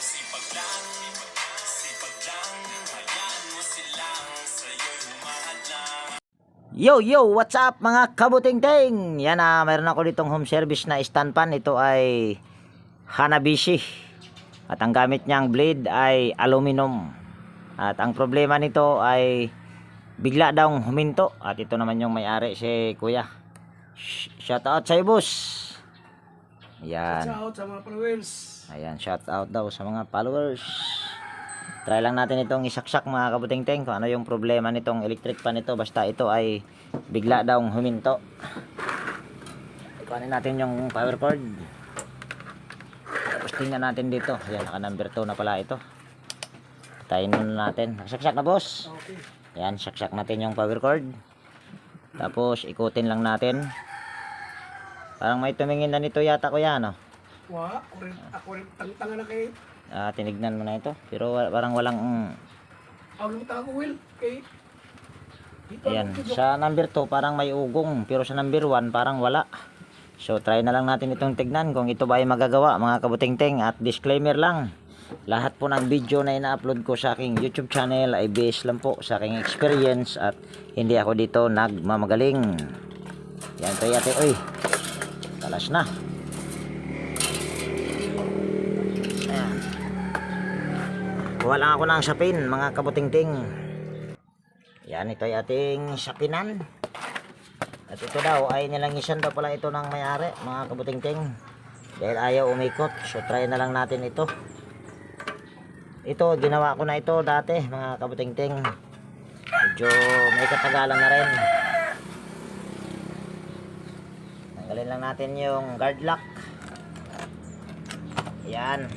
sipag lang, hayaan mo silang sa'yo'y humahadlang. Yo, what's up mga kabuting-ting? Yan mayroon ako ditong home service na stand pan. Ito ay Hanabishi. At ang gamit niyang blade ay aluminum. At ang problema nito ay bigla daw huminto. At ito naman yung may-ari, si Kuya. Shout out sa boss. Yan. Shout out sa mga followers. Ayan, shout out daw sa mga followers. Try lang natin itong isaksak mga kabuting-ting kung ano yung problema nitong electric pan nito. Basta ito ay bigla daw huminto. Ikuhanin natin yung power cord. Tapos tingnan natin dito. Ayan, naka number 2 na pala ito. Tayin muna natin. Saksak na boss. Okay. Ayan, saksak natin yung power cord. Tapos ikutin lang natin. Parang may tumingin na nito yata kuya, no? Ako rin tanga na kay. Tinignan mo na ito. Pero parang walang Ako rin tanga ko, Will. Okay. ayan, sa number 2 parang may ugong, pero sa number 1 parang wala. So try na lang natin itong tignan kung ito ba ay magagawa mga kabuting-ting. At disclaimer lang, lahat po ng video na ina-upload ko sa aking YouTube channel ay based lang po sa aking experience at hindi ako dito nagmamagaling. Yan tayo ate, oy, talas na. Ayan, kuha lang ako ng sapin mga kabuting-ting. Yan, ito ay ating sapinan. At ito daw ay nilangisan daw pala ito ng may-ari mga kabuting-ting dahil ayaw umikot. So try na lang natin ito. Ito ginawa ko na ito dati mga kabuting-ting. Medyo may katagalan na rin. Tanggalin lang natin yung guard lock. Yan.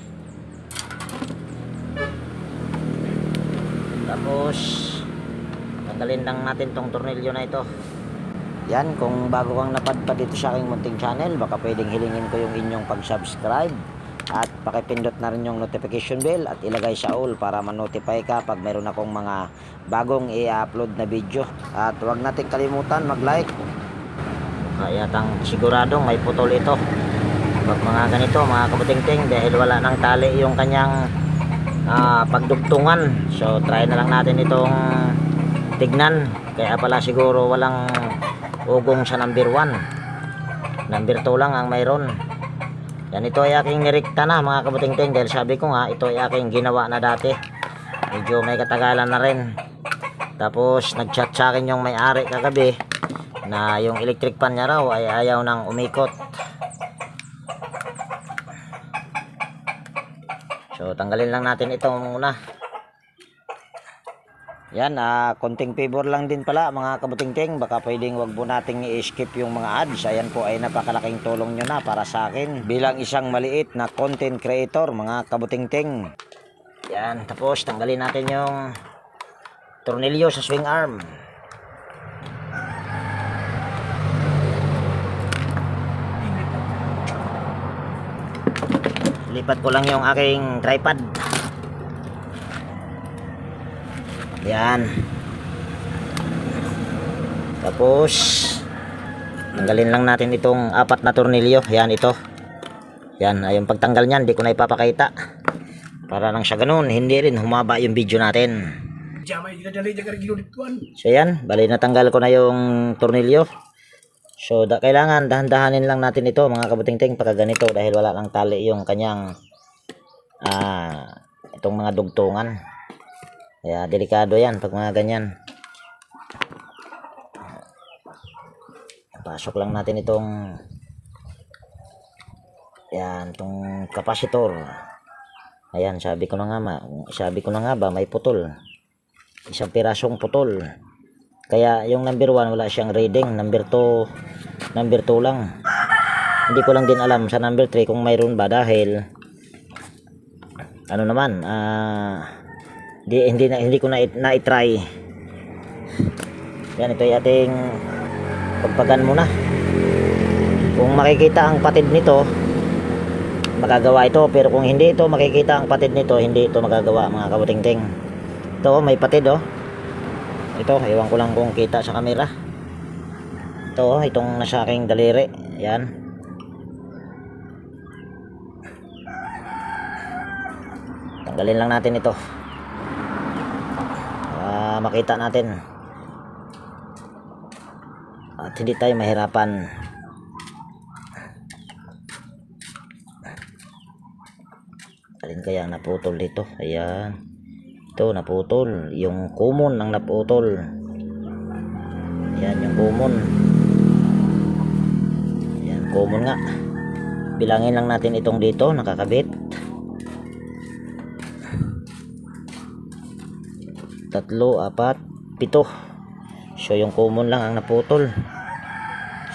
Tapos tanggalin lang natin tong tornilyo na ito. Yan, kung bago kang napadpad dito sa aking munting channel, baka pwedeng hilingin ko yung inyong pag-subscribe at pakipindot na rin yung notification bell at ilagay sa all para ma-notify ka pag mayroon akong mga bagong i-upload na video. At huwag natin kalimutan mag-like. Kaya siguradong may putol ito pag mga ganito mga kabuting-ting dahil wala nang tali yung kanyang pagdugtungan. So try na lang natin itong tignan. Kaya pala siguro walang ugong sa number 1. Number 2 lang ang mayroon. Yan, ito ay aking nirekta na mga kabuting-ting dahil sabi ko nga ito ay aking ginawa na dati. Medyo may katagalan na rin. Tapos nag-chat sa akin yung may-ari kagabi na yung electric pan niya raw ay ayaw nang umikot. So tanggalin lang natin ito muna. Yan, konting favor lang din pala mga kabuting-ting. Baka pwedeng wag po nating i-skip yung mga ads. Ayan po ay napakalaking tulong nyo na para sa akin bilang isang maliit na content creator mga kabuting-ting. Yan, tapos tanggalin natin yung tornilyo sa swing arm. Lipat ko lang yung aking tripod. Yan. Tapos tanggalin lang natin itong 4 na tornilyo. Yan, ito. Yan, yung pagtanggal niyan hindi ko na ipapakita para lang siya ganun, hindi rin humaba yung video natin. So yan, bali natanggal ko na yung tornilyo. So kailangan dahan-dahanin lang natin ito mga kabuting-ting pagka ganito dahil wala lang tali yung kanyang itong mga dugtungan. Kaya delikado yan pag mga ganyan. Pasok lang natin itong yan, itong capacitor. Ayan, sabi ko na nga ba may putol. Isang pirasong putol. Kaya yung number 1 wala siyang reading, number 2 lang. Hindi ko lang din alam sa number 3 kung mayroon ba dahil ano naman hindi ko na i-try. Yan, ito ay ating pagpagan muna. Kung makikita ang patid nito magagawa ito, pero kung hindi ito makikita ang patid nito hindi ito magagawa mga kabuting-ting. Ito may patid ito, ewan ko lang kung kita sa camera. Ito itong nasa aking daliri. Yan. Tanggalin lang natin ito para makita natin at hindi tayo mahirapan. Alin kaya naputol dito? Ayan, ito naputol, yung common ang naputol. Ayan yung common. Ayan, common nga. Bilangin lang natin itong dito nakakabit. 3, 4, 7. So yung common lang ang naputol.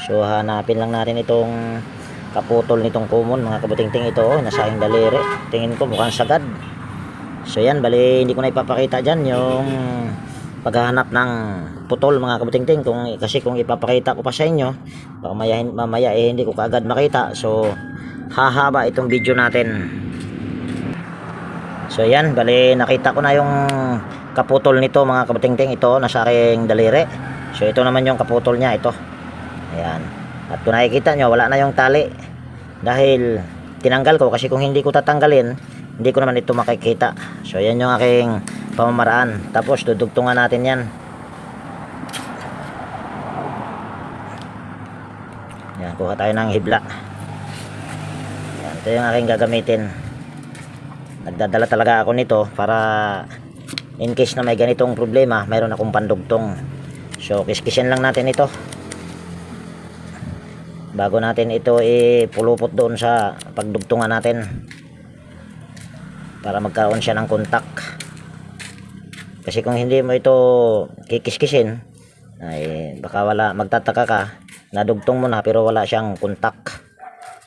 So hanapin lang natin itong kaputol nitong common mga kabutingting. Ito nasa aking daliri. Tingin ko mukhang sagad. So yan, bali hindi ko na ipapakita dyan yung paghahanap ng putol mga kabutingting, kasi kung ipapakita ko pa sa inyo baka mamaya hindi ko kaagad makita. So hahaba itong video natin. So yan, bali nakita ko na yung kaputol nito mga kabutingting. Ito nasa aking daliri. So ito naman yung kaputol niya, ito. Ayan. At kung nakikita nyo, wala na yung tali dahil tinanggal ko, kasi kung hindi ko tatanggalin hindi ko naman ito makikita. So yan yung aking pamamaraan. Tapos dudugtungan natin yan. Yan, kuha tayo ng hibla. Yan, ito yung aking gagamitin. Nagdadala talaga ako nito para in case na may ganitong problema, mayroon akong pandugtong. So kiskisin lang natin ito bago natin ito ipulupot doon sa pagdugtungan natin para magkaroon siya ng kontak. Kasi kung hindi mo ito kikiskisin ay baka wala, magtataka ka nadugtong mo na pero wala siyang kontak.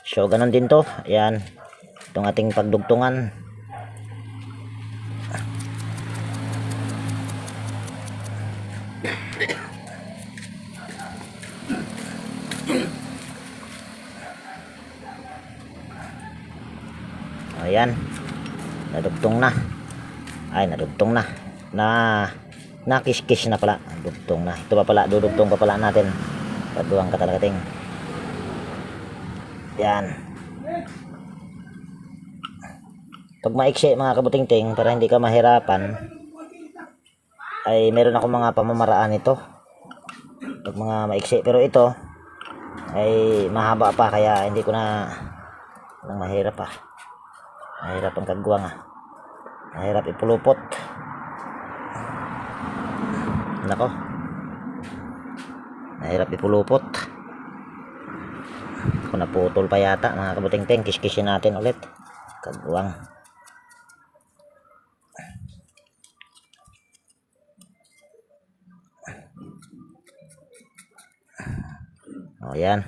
So ganun din to. Ayan, itong ating pagdugtungan. Ayan, nadugtong na. Ay, nadugtong na. Nakiskis na pala. Dugtong na. Ito pa pala, dudugtong pa pala natin. Paduang katalakating. Yan. Pag maiksi mga kabutingting, para hindi ka mahirapan, ay meron ako mga pamamaraan ito. Pag mga maiksi, pero ito ay mahaba pa, kaya hindi ko na mahirap pa. Mahirap ang kagwang, mahirap ipulupot. Nako, mahirap ipulupot. Kung naputol pa yata mga kabutingting, kiskisin natin ulit. Kagwang. O yan,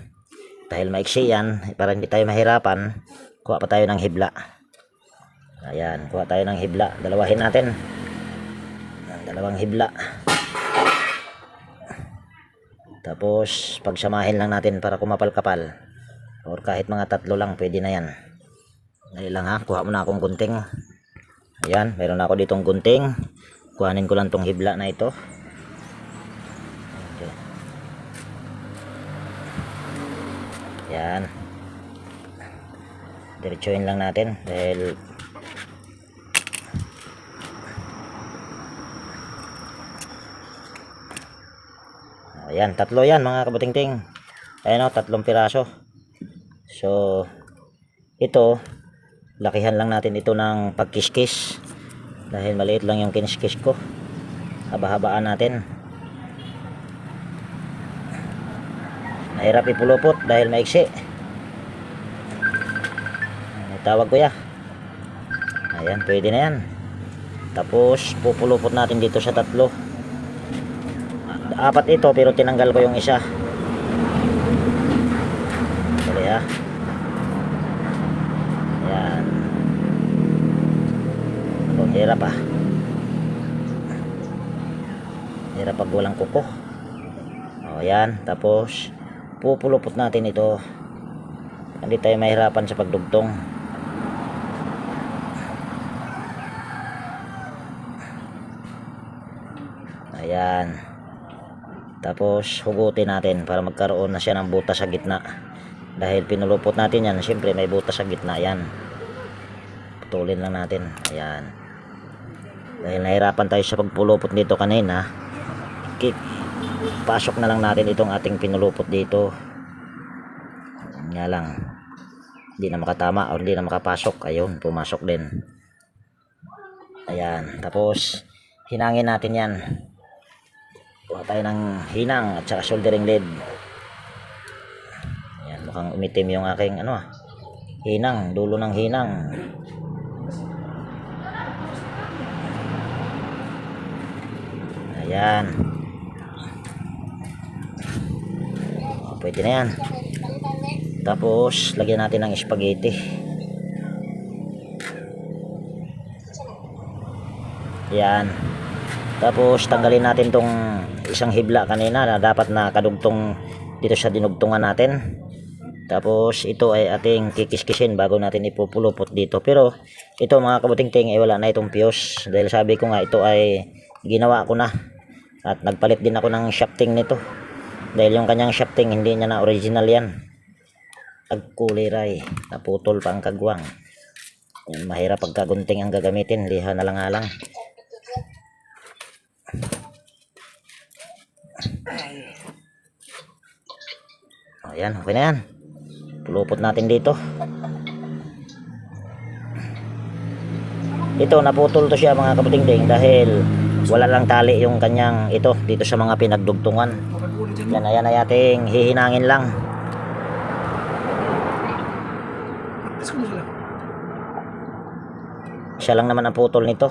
dahil maiksi yan, para hindi tayo mahirapan, kuha pa tayo ng hibla. Ayan, kuha tayo ng hibla. Dalawahin natin. Dalawang hibla. Tapos pagsamahin lang natin para kumapal-kapal. Or kahit mga 3 lang, pwede na yan. Dali lang ha, kuha muna akong gunting. Ayan, meron ako ditong gunting. Kuhanin ko lang tong hibla na ito. Okay. Ayan. Diretsuhin lang natin dahil ayan, 3 yan mga kabutingting. Ayan o, 3 piraso. So ito, lakihan lang natin ito ng pagkiskis dahil maliit lang yung kiniskis ko. Haba-habaan natin. Mahirap ipulupot dahil maiksi. Tawag ko ya. Ayan, pwede na yan. Tapos pupulupot natin dito sa 3. 4 ito pero tinanggal ko yung isa. Dali ha. Ayan. Oh, hirap ah. Hirap pag walang kuko. O yan. Tapos pupulupot natin ito. Hindi tayo mahirapan sa pagdugtong. Ayan. Tapos hugutin natin para magkaroon na siya ng butas sa gitna. Dahil pinulupot natin yan, siyempre may butas sa gitna yan. putulin lang natin. Ayan. Dahil nahirapan tayo sa pagpulupot dito kanina, pasok na lang natin itong ating pinulupot dito. Nga lang, hindi na makatama o hindi na makapasok. Ayun, pumasok din. Ayan, tapos hinangin natin yan. Kuha tayo ng hinang at saka soldering lead. Ayan, mukhang umitim yung aking hinang, dulo ng hinang. Ayan. Pwede na yan. Tapos lagyan natin ng spaghetti. Ayan. Tapos tanggalin natin tong isang hibla kanina na dapat na kadugtong dito sa dinugtungan natin. Tapos ito ay ating kikiskisin bago natin ipupulupot dito. Pero ito mga kabuting-ting ay wala na itong fuse. Dahil sabi ko nga ito ay ginawa ko na. At nagpalit din ako ng shafting nito. Dahil yung kanyang shafting hindi niya na original yan. Agkuliray. Naputol pa ang kagwang. Yan, mahirap pagkagunting ang gagamitin. Liha na lang halang. Ayan, okay na yan. Pulupot natin dito. Ito, naputol to siya mga kabuting-ting dahil wala lang tali yung kanyang ito dito sa mga pinagdugtungan. Yan, ayan ay ating hihinangin lang. Siya lang naman ang putol nito.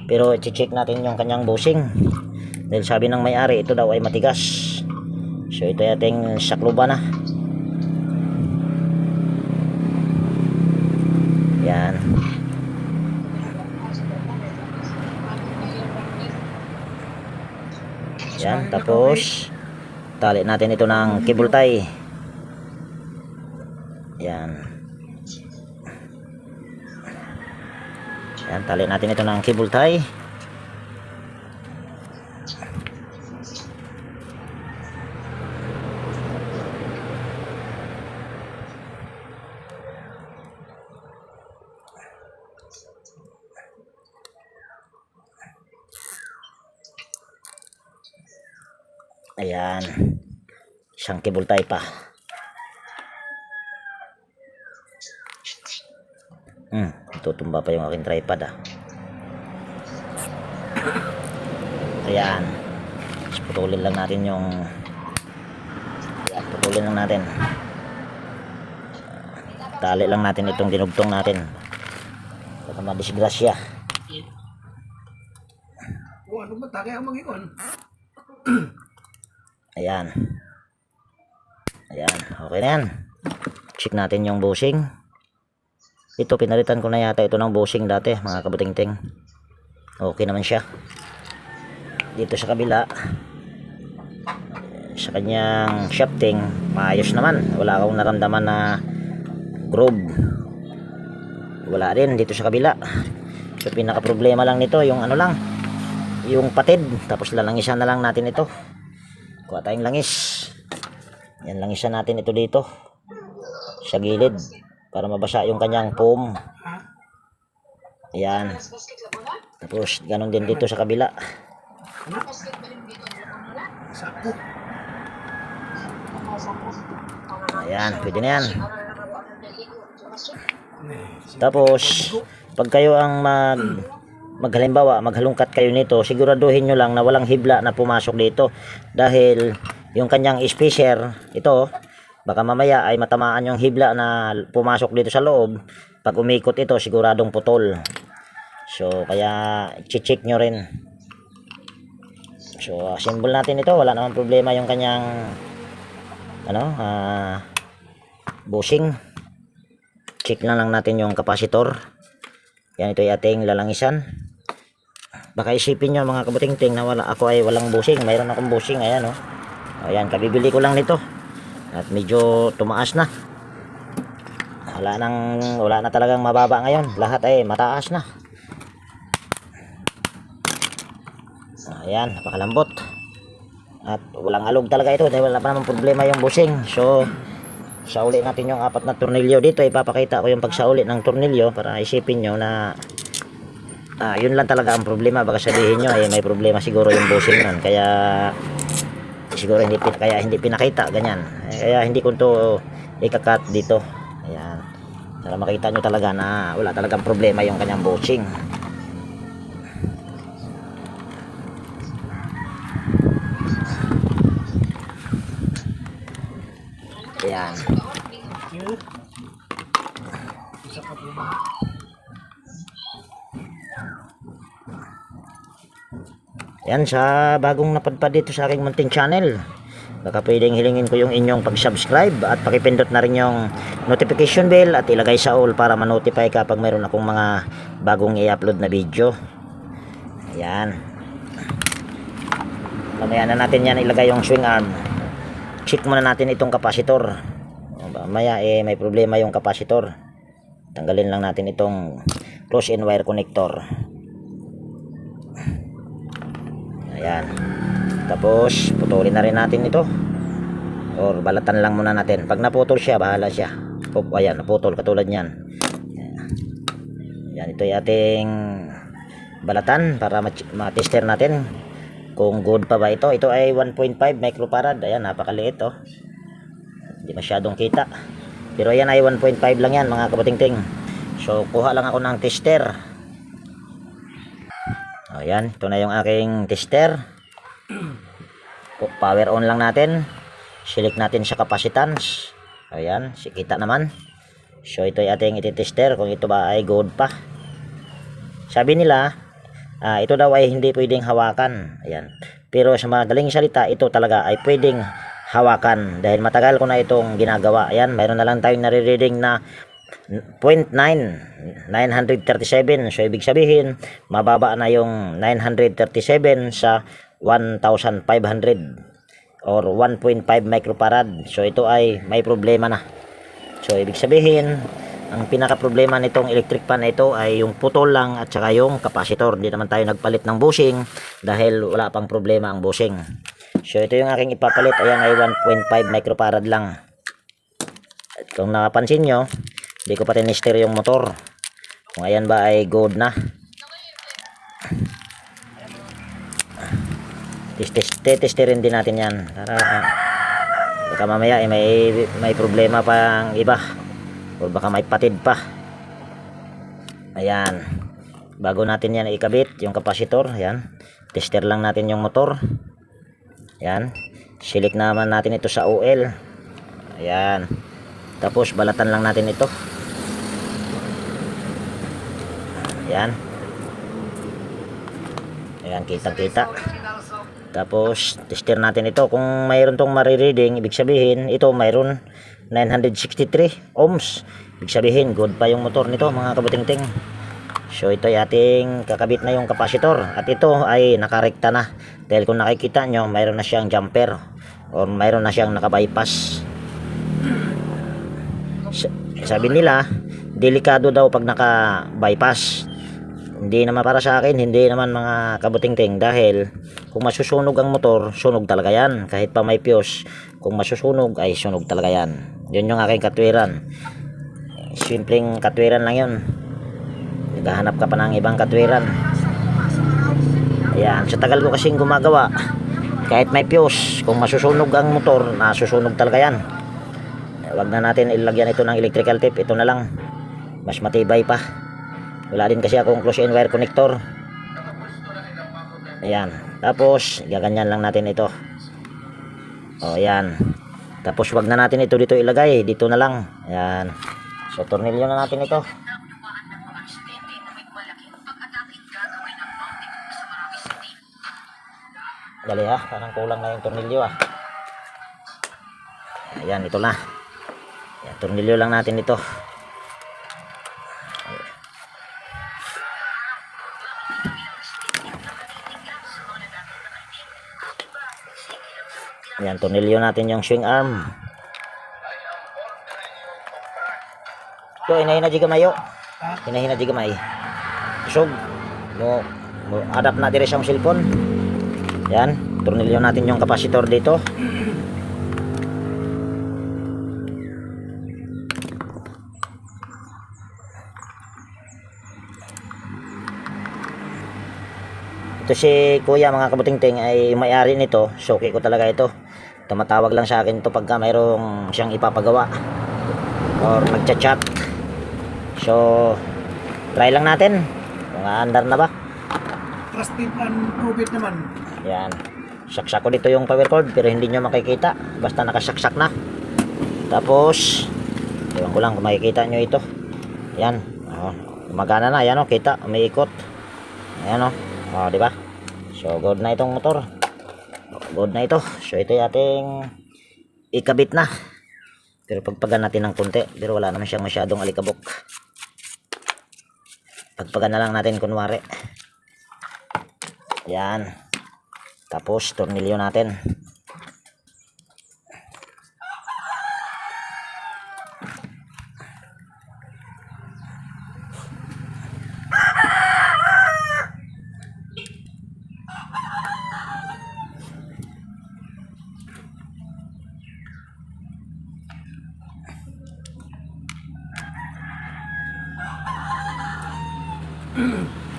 Pero i-check natin yung kanyang bushing. Dahil sabi ng may-ari ito daw ay matigas. So ito ay ating sakluban na. Yan. Yan, tapos tali natin ito ng cable tie. Yan. Yan, tali natin ito ng cable tie. Ayan, isang cable tie pa. Tutumba pa yung aking tripod Ayan, putulin lang natin yung putulin lang natin, tali lang natin itong dinugtong natin baka madisgrasya. Ano ba tagay ang mag-iwan? Ayan. Ayan, okay na yan. Check natin yung bushing. Ito, pinalitan ko na yata ito ng bushing dati mga kabuting-ting. Okay naman siya. Dito sa kabila, sa kanyang shafting, maayos naman. Wala akong naramdaman na groove. Wala rin dito sa kabila. So pinaka problema lang nito yung yung patid. Tapos lalangisan na lang natin ito. Kuha tayong langis. Yan, langisan natin ito dito sa gilid para mabasa yung kanyang foam. Ayan. Tapos ganun din dito sa kabila. Ayan, pwede na yan. Tapos pag kayo ang maghalimbawa maghalungkat kayo nito, siguraduhin nyo lang na walang hibla na pumasok dito. Dahil yung kanyang spacer, ito, baka mamaya ay matamaan yung hibla na pumasok dito sa loob. Pag umikot ito, siguradong putol. So, kaya check nyo rin. So, symbol natin ito. Wala namang problema yung kanyang bushing. Check na lang natin yung capacitor. Yan, ito ay ating lalangisan. Baka isipin nyo mga kabuting-ting na ako ay walang bushing. Mayroon akong bushing. Ayan, oh. Ayan, kabibili ko lang nito. At medyo tumaas na. Wala na talagang mababa ngayon. Lahat ay mataas na. Ayan, napakalambot. At walang alog talaga ito dahil wala pa naman problema yung bushing. So, sauli natin yung 4 na tornilyo dito. Ipapakita ko yung pagsauli ng tornilyo para isipin nyo na yun lang talaga ang problema. Baka sabihin nyo may problema siguro yung bushing nun, kaya siguro hindi pinakita ganyan. Kaya hindi ko to ikakat dito. Ayan, para makita nyo talaga na wala talagang problema yung kanyang bushing. Ayan. Yan, sa bagong napadpad dito sa aking munting channel, baka pwedeng hilingin ko yung inyong pag-subscribe at pakipindot na rin yung notification bell at ilagay sa all para ma-notify kapag mayroon akong mga bagong i-upload na video. Ayan. Mamaya na natin yan ilagay yung swing arm. Check muna natin itong kapasitor. Mamaya may problema yung kapasitor. Tanggalin lang natin itong close-in wire connector. Ayan. Tapos putulin na rin natin ito. Or balatan lang muna natin. Pag naputol siya, bahala siya. Ayan, naputol katulad niyan. Ayan, ito yung ating balatan para ma-tester natin kung good pa ba ito. Ito ay 1.5 microfarad. Ayan, napakaliit oh. Hindi masyadong kita. Pero ayan ay 1.5 lang yan mga kabatingting. So kuha lang ako ng tester. Ayan, ito na yung aking tester. Power on lang natin. Select natin sa capacitance. Ayan, kita naman. So ito yung ating ititester kung ito ba ay good pa. Sabi nila ito daw ay hindi pwedeng hawakan. Ayan. Pero sa madaling salita, ito talaga ay pwedeng hawakan dahil matagal ko na itong ginagawa. Ayan, mayroon na lang tayong nare-reading na 0.937. So ibig sabihin mababa na yung 937 sa 1,500 or 1.5 microfarad. So ito ay may problema na. So ibig sabihin ang pinaka problema nitong electric fan na ito ay yung putol lang at saka yung kapasitor. Hindi naman tayo nagpalit ng bushing dahil wala pang problema ang bushing. So ito yung aking ipapalit. Ayan ay 1.5 microfarad lang. At kung nakapansin nyo, hindi ko pa tinester yung motor kung ayan ba ay good na. Testerin din natin yan para baka mamaya may problema pang iba o baka may patid pa. Ayan, bago natin yan ikabit yung kapasitor. Ayan, tester lang natin yung motor. Ayan, select naman natin ito sa OL. Ayan, tapos balatan lang natin ito. Ayan, ayan, kitang kita. Tapos tester natin ito kung mayroon tong marireading. Ibig sabihin ito mayroon 963 ohms. Ibig sabihin good pa yung motor nito mga kabutingting. So ito ay ating kakabit na yung kapasitor at ito ay nakarekta na dahil kung nakikita nyo mayroon na siyang jumper or mayroon na siyang nakabypass. Sabi nila delikado daw pag naka-bypass. Hindi naman para sa akin, hindi naman mga kabutingting, dahil kung masusunog ang motor, sunog talaga yan. Kahit pa may fuse, kung masusunog ay sunog talaga yan. Yun yung aking katwiran. Simpleng katwiran lang yun. Naghahanap ka pa ng ibang katwiran. Ayan, sa tagal ko kasing gumagawa, kahit may fuse, kung masusunog ang motor, nasusunog talaga yan. Wag na natin ilagyan ito ng electrical tape, ito na lang. Mas matibay pa. Wala din kasi akong close-in wire connector. Ayan. Tapos, gaganyan lang natin ito. O, ayan. Tapos, wag na natin ito dito ilagay. Dito na lang. Ayan. So, tornilyo na natin ito. Dali ha. Parang kulang na yung tornilyo ah. Ayan, ito na. Ayan, tornilyo lang natin ito. Ayan, tornilyo natin yung swing arm. So, inahin na di gamay yo. Inahin na di gamay. So, mo adapt na dire sa cellphone. Ayan, tornilyo natin yung kapasitor dito. Ito si kuya mga kabutingting ay may-ari nito. Suki ko talaga ito. Tumatawag lang sa akin to pagka mayroong siyang ipapagawa or nagchat-chat. So try lang natin kung aandar na ba. Trusted and prove it naman. Yan. Saksak ko dito yung power cord pero hindi nyo makikita. Basta nakasaksak na. Tapos, ewan ko lang kung makikita nyo ito. Yan. Gumagana na. Yan o. Kita. Umiikot. Ayan o. Di ba? So, good na itong motor. Good na ito. So, ito yung ating ikabit na. Pero pagpagan natin ng konti. Pero wala naman siyang masyadong alikabok. Pagpagan na lang natin kunwari. Yan. Tapos tornilyo natin.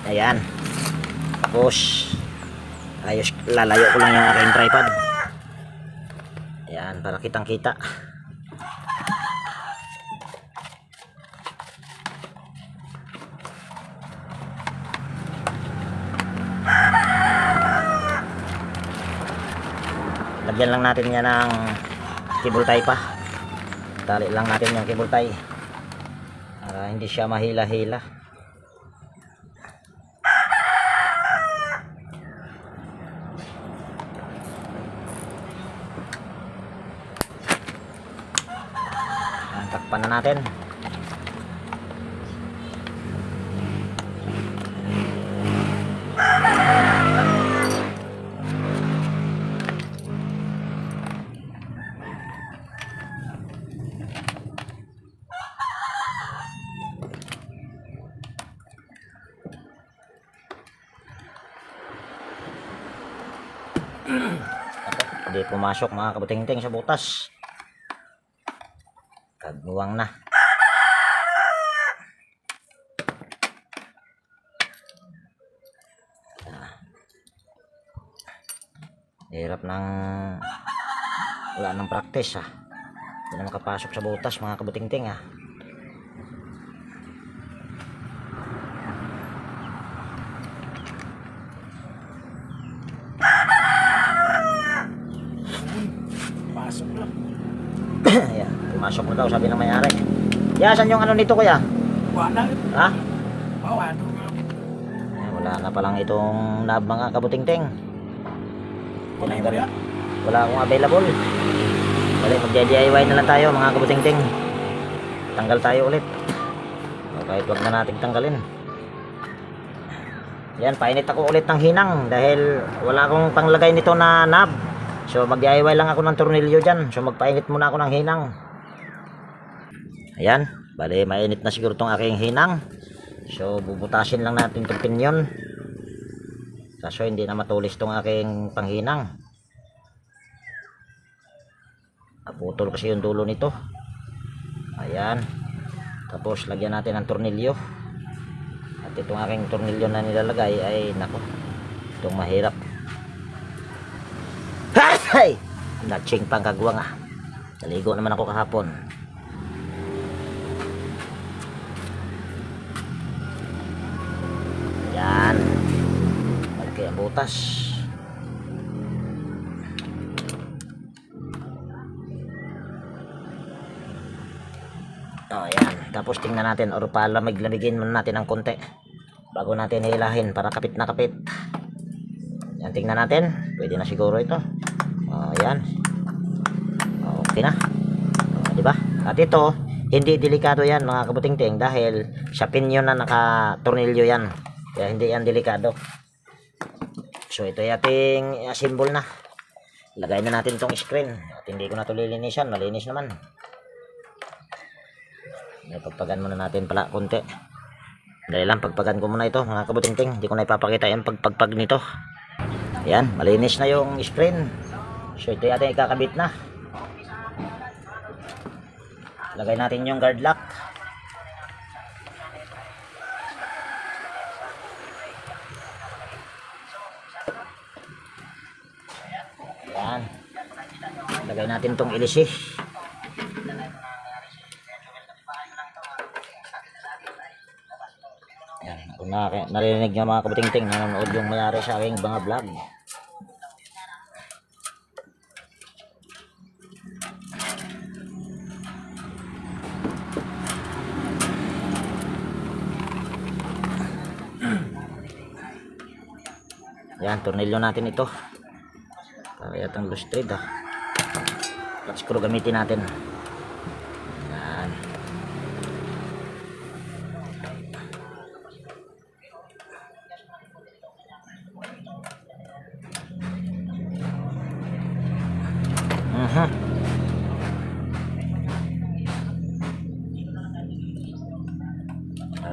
Ayan. Tapos ayos, lalayo ko lang yung aking tripod. Ayan, para kitang kita. Lagyan lang natin yan ng cable tie pa. Tali lang natin yung cable tie para hindi siya mahila-hila. Takpan na natin. Hindi pumasok mga kabuting-ting sa butas. Kagbuwang na. Hirap ng wala nang practice Hindi na makapasok sa butas mga kabuting-ting Pasok lang. Ayan, pumasok na daw sabi ng may-ari. Saan yung ano nito kuya? Wala. Ha? Wala. Wala na palang itong knob mga kabuting-ting. Wala. Wala akong available. Balik mag-DIY na lang tayo mga kabuting-ting. Tanggal tayo ulit. Kahit wag na natin tanggalin. Yan, painit ako ulit ng hinang dahil wala akong panglagay nito na knob. So mag-DIY lang ako ng tornilyo dyan. So magpainit muna ako ng hinang. Ayan, bali mainit na siguro tong aking hinang. So bubutasin lang natin itong pinyon. Kaso hindi na matulis tong aking panghinang. Naputol kasi yung dulo nito. Ayan. Tapos lagyan natin ng tornilyo. At itong aking tornilyo na nilalagay ay nako, itong mahirap. Hay! Nagsing pang kagwang Naligo naman ako kahapon. Yan. Malaki ang butas. Yan. Tapos tingnan natin or palamig-lamigin muna natin ng konti bago natin hilahin para kapit na kapit. Yan, tingnan natin. Pwede na siguro ito. Ayan. Okay na. Diba? At ito, hindi delikado yan mga kabuting-ting dahil sa pinyon na naka-tornilyo yan. Kaya hindi yan delikado. So ito yung ating symbol na. Lagay na natin tong screen. At hindi ko na ito lilinisan. Malinis naman. Pagpagan muna natin pala konti. Dahil lang pagpagan ko muna ito mga kabuting-ting. Hindi ko na ipapakita yung pagpagpag nito. Ayan, malinis na yung screen. So ito yung ating ikakabit na. Lagay natin yung guard lock. Yan. Lagay natin tong ilisi. Yan. Kung narinig nga mga kabutingting, nanonood yung mayari sa aking mga vlog. Yan, tornilyo natin ito. Para yatang loose thread Flat screw gamitin natin. Yan.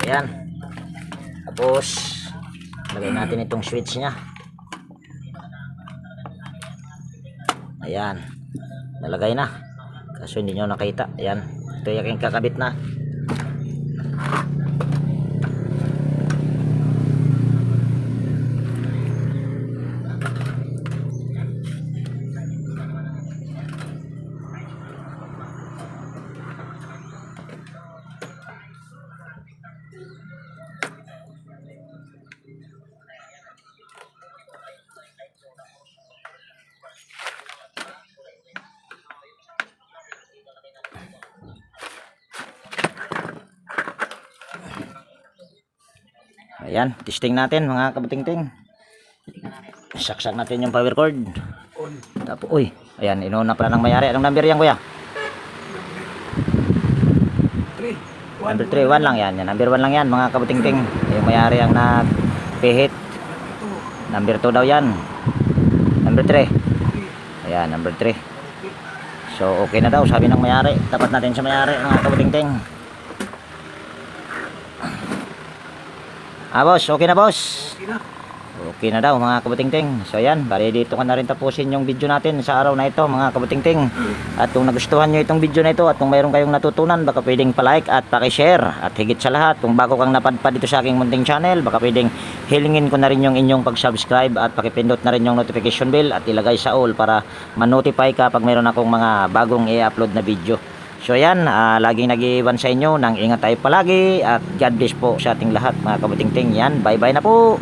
Ayan. Tapos lagay natin itong switch nya. Ayan, nalagay na. Kaso hindi nyo nakita. Ayan, ito yung aking kakabit na. Ayan, testing natin mga kabutingting. Saksak natin yung power cord. Tapos, uy, ayan, inuna pala ng mayari. Anong number yan, kuya? 3. Number 3, 1 lang yan. Number 1 lang yan mga kabutingting. Yung mayari ang nagpihit. Number 2 daw yan. Number 3. Ayan, number 3. So, okay na daw, sabi ng mayari. Tapat natin sa mayari mga kabutingting. Boss, okay na boss. Okay na. Okay na daw mga kabutingting. So ayan, bali dito ka na rin tapusin yung video natin sa araw na ito mga kabutingting. At kung nagustuhan nyo itong video na ito at kung mayroon kayong natutunan, baka pwedeng palike at pakishare. At higit sa lahat, kung bago kang napadpad dito sa aking munting channel, baka pwedeng hilingin ko na rin yung inyong pag-subscribe at pakipindot na rin yung notification bell at ilagay sa all para ma-notify ka pag mayroon akong mga bagong i-upload na video. So yan, laging nag-iwan sa inyo ng ingat tayo palagi at God bless po sa ating lahat mga kabutingting. Yan, bye bye na po.